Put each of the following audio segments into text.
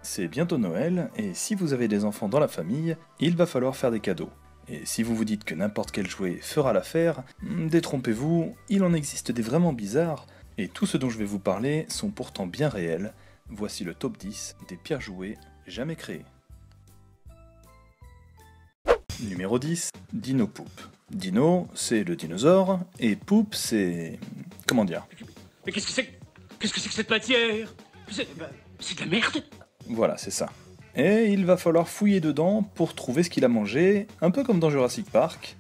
C'est bientôt Noël, et si vous avez des enfants dans la famille, il va falloir faire des cadeaux. Et si vous vous dites que n'importe quel jouet fera l'affaire, détrompez-vous, il en existe des vraiment bizarres, et tout ce dont je vais vous parler sont pourtant bien réels. Voici le top 10 des pires jouets jamais créés. Numéro 10, Dino Poop. Dino, c'est le dinosaure, et Poop, c'est... comment dire? Mais qu'est-ce que c'est que cette matière? C'est de la merde. Voilà, c'est ça. Et il va falloir fouiller dedans pour trouver ce qu'il a mangé, un peu comme dans Jurassic Park.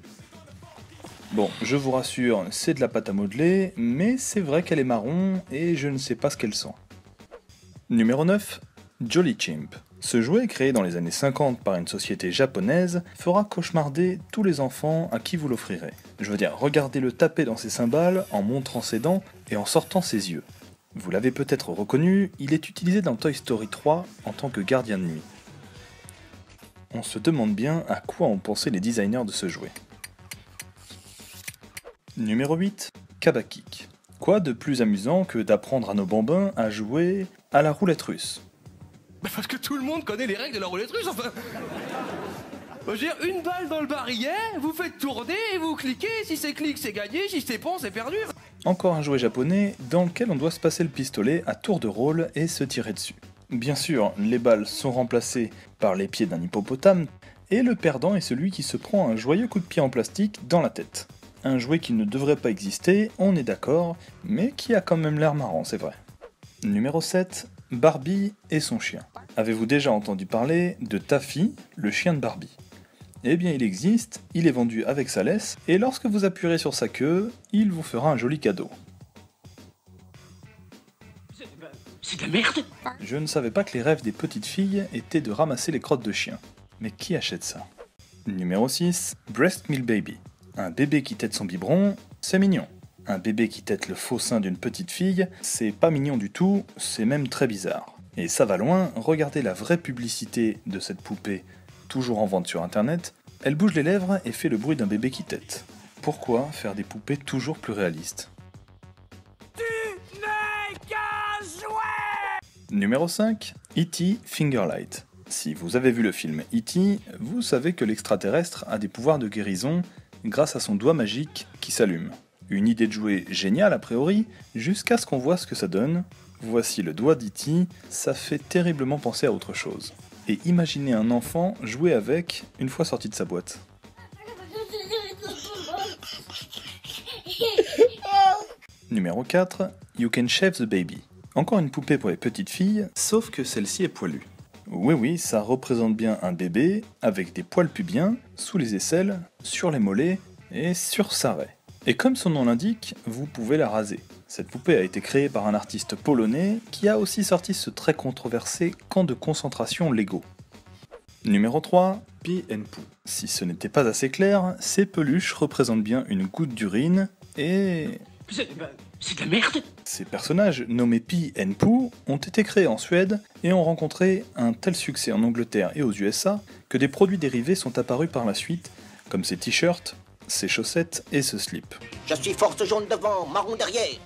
Bon, je vous rassure, c'est de la pâte à modeler, mais c'est vrai qu'elle est marron et je ne sais pas ce qu'elle sent. Numéro 9, Jolly Chimp. Ce jouet, créé dans les années 50 par une société japonaise, fera cauchemarder tous les enfants à qui vous l'offrirez. Je veux dire, regardez-le taper dans ses cymbales en montrant ses dents et en sortant ses yeux. Vous l'avez peut-être reconnu, il est utilisé dans Toy Story 3 en tant que gardien de nuit. On se demande bien à quoi ont pensé les designers de ce jouet. Numéro 8, Kabakik. Quoi de plus amusant que d'apprendre à nos bambins à jouer à la roulette russe? Parce que tout le monde connaît les règles de la roulette russe, enfin. Je veux dire, une balle dans le barillet, vous faites tourner et vous cliquez, si c'est clic c'est gagné, si c'est pont c'est perdu. Encore un jouet japonais dans lequel on doit se passer le pistolet à tour de rôle et se tirer dessus. Bien sûr, les balles sont remplacées par les pieds d'un hippopotame, et le perdant est celui qui se prend un joyeux coup de pied en plastique dans la tête. Un jouet qui ne devrait pas exister, on est d'accord, mais qui a quand même l'air marrant, c'est vrai. Numéro 7, Barbie et son chien. Avez-vous déjà entendu parler de Taffy, le chien de Barbie? Eh bien il existe, il est vendu avec sa laisse, et lorsque vous appuierez sur sa queue, il vous fera un joli cadeau. C'est de la merde. Je ne savais pas que les rêves des petites filles étaient de ramasser les crottes de chien. Mais qui achète ça? Numéro 6, Breast Milk Baby. Un bébé qui tète son biberon, c'est mignon. Un bébé qui tète le faux sein d'une petite fille, c'est pas mignon du tout, c'est même très bizarre. Et ça va loin, regardez la vraie publicité de cette poupée, toujours en vente sur internet, elle bouge les lèvres et fait le bruit d'un bébé qui tète. Pourquoi faire des poupées toujours plus réalistes? Tu n'es qu'un jouet. Numéro 5, E.T. Fingerlight. Si vous avez vu le film E.T., vous savez que l'extraterrestre a des pouvoirs de guérison grâce à son doigt magique qui s'allume. Une idée de jouet géniale a priori, jusqu'à ce qu'on voit ce que ça donne. Voici le doigt d'E.T., ça fait terriblement penser à autre chose. Et imaginez un enfant jouer avec une fois sorti de sa boîte. Numéro 4, You Can Shave the Baby. Encore une poupée pour les petites filles, sauf que celle-ci est poilue. Oui, ça représente bien un bébé avec des poils pubiens sous les aisselles, sur les mollets et sur sa raie. Et comme son nom l'indique, vous pouvez la raser. Cette poupée a été créée par un artiste polonais qui a aussi sorti ce très controversé camp de concentration Lego. Numéro 3, Pee and Poo. Si ce n'était pas assez clair, ces peluches représentent bien une goutte d'urine et... C'est de la merde. Ces personnages, nommés Pee and Poo, ont été créés en Suède et ont rencontré un tel succès en Angleterre et aux USA que des produits dérivés sont apparus par la suite, comme ces t-shirts, ces chaussettes et ce slip. Je suis force jaune devant, marron derrière.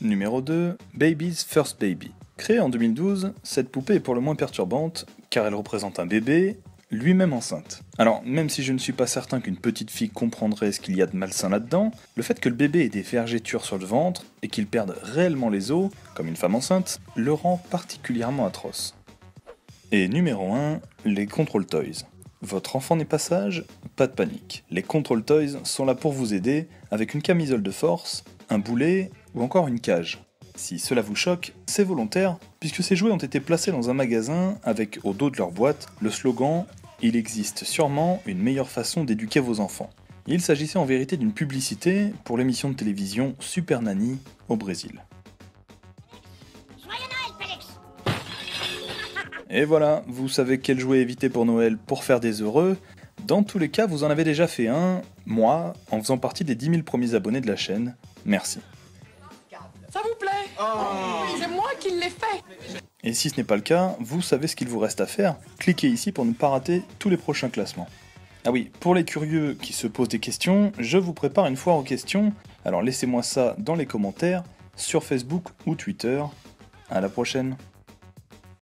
Numéro 2, Baby's First Baby. Créée en 2012, cette poupée est pour le moins perturbante, car elle représente un bébé, lui-même enceinte. Alors, même si je ne suis pas certain qu'une petite fille comprendrait ce qu'il y a de malsain là-dedans, le fait que le bébé ait des vergetures sur le ventre, et qu'il perde réellement les os, comme une femme enceinte, le rend particulièrement atroce. Et numéro 1, les Control Toys. Votre enfant n'est pas sage? Pas de panique. Les Control Toys sont là pour vous aider avec une camisole de force, un boulet ou encore une cage. Si cela vous choque, c'est volontaire, puisque ces jouets ont été placés dans un magasin avec au dos de leur boîte le slogan « Il existe sûrement une meilleure façon d'éduquer vos enfants ». Il s'agissait en vérité d'une publicité pour l'émission de télévision Super Nanny au Brésil. Et voilà, vous savez quel jouet éviter pour Noël pour faire des heureux. Dans tous les cas, vous en avez déjà fait un, moi, en faisant partie des 10 000 premiers abonnés de la chaîne. Merci. Ça vous plaît? C'est moi qui l'ai fait. Et si ce n'est pas le cas, vous savez ce qu'il vous reste à faire. Cliquez ici pour ne pas rater tous les prochains classements. Ah oui, pour les curieux qui se posent des questions, je vous prépare une foire aux questions, alors laissez-moi ça dans les commentaires, sur Facebook ou Twitter. À la prochaine.